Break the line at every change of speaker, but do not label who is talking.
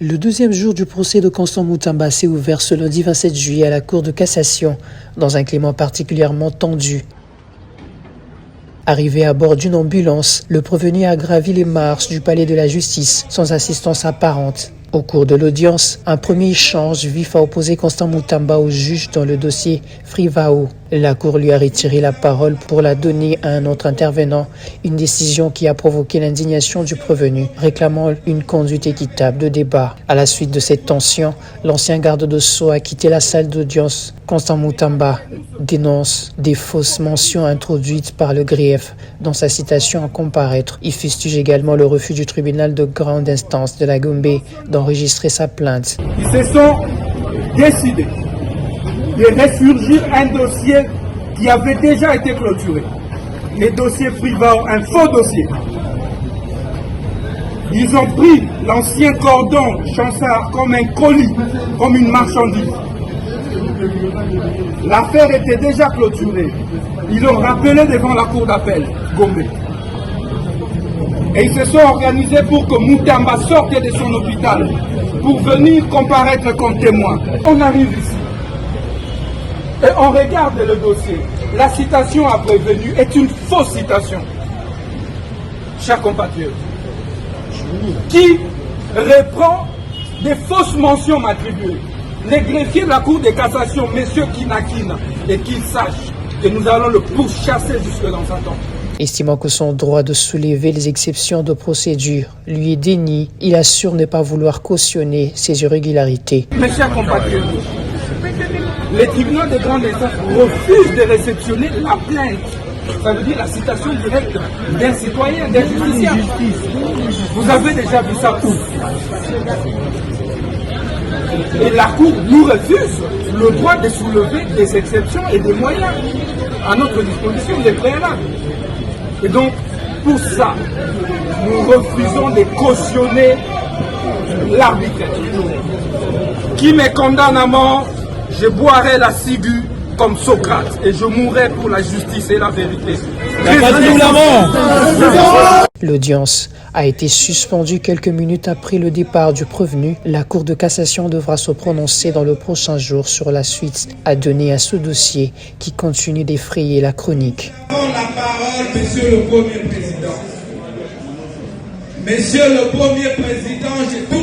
Le deuxième jour du procès de Constant Moutamba s'est ouvert ce lundi 27 juillet à la Cour de cassation, dans un climat particulièrement tendu. Arrivé à bord d'une ambulance, le prévenu a gravi les marches du palais de la justice sans assistance apparente. Au cours de l'audience, un premier échange vif a opposé Constant Moutamba au juge dans le dossier Frivao. La Cour lui a retiré la parole pour la donner à un autre intervenant, une décision qui a provoqué l'indignation du prévenu, réclamant une conduite équitable de débat. À la suite de cette tension, l'ancien garde de Sceaux a quitté la salle d'audience. Constant Moutamba dénonce des fausses mentions introduites par le grief dans sa citation à comparaître. Il fustige également le refus du tribunal de grande instance de la Gombe d'enregistrer sa plainte.
Ils se sont décidés de ressurgir un dossier qui avait déjà été clôturé. Le dossier Frivao, un faux dossier. Ils ont pris l'ancien cordon Chansard comme un colis, comme une marchandise. L'affaire était déjà clôturée. Ils l'ont rappelé devant la cour d'appel, Gombe. Et ils se sont organisés pour que Moutamba sorte de son hôpital pour venir comparaître comme témoin. On arrive ici et on regarde le dossier. La citation à prévenu est une fausse citation. Chers compatriotes, qui reprend des fausses mentions m'attribuées. Les greffiers de la Cour de cassation, messieurs Kinakina, et qu'ils sachent que nous allons le pourchasser jusque dans sa tombe.
Estimant que son droit de soulever les exceptions de procédure lui est dénié, il assure ne pas vouloir cautionner ces irrégularités.
Mes chers compatriotes, les tribunaux de grande instance refusent de réceptionner la plainte. Ça veut dire la citation directe d'un citoyen, d'un justiciable. Vous avez déjà vu ça où? Et la Cour nous refuse le droit de soulever des exceptions et des moyens à notre disposition, des préalables. Et donc, pour ça, nous refusons de cautionner l'arbitraire. Qui me condamne à mort, je boirai la ciguë comme Socrate et je mourrai pour la justice et la vérité.
L'audience a été suspendue quelques minutes après le départ du prévenu. La Cour de cassation devra se prononcer dans le prochain jour sur la suite à donner à ce dossier qui continue d'effrayer la chronique.
La parole, Monsieur le Premier Président. Monsieur le Premier Président, j'ai tout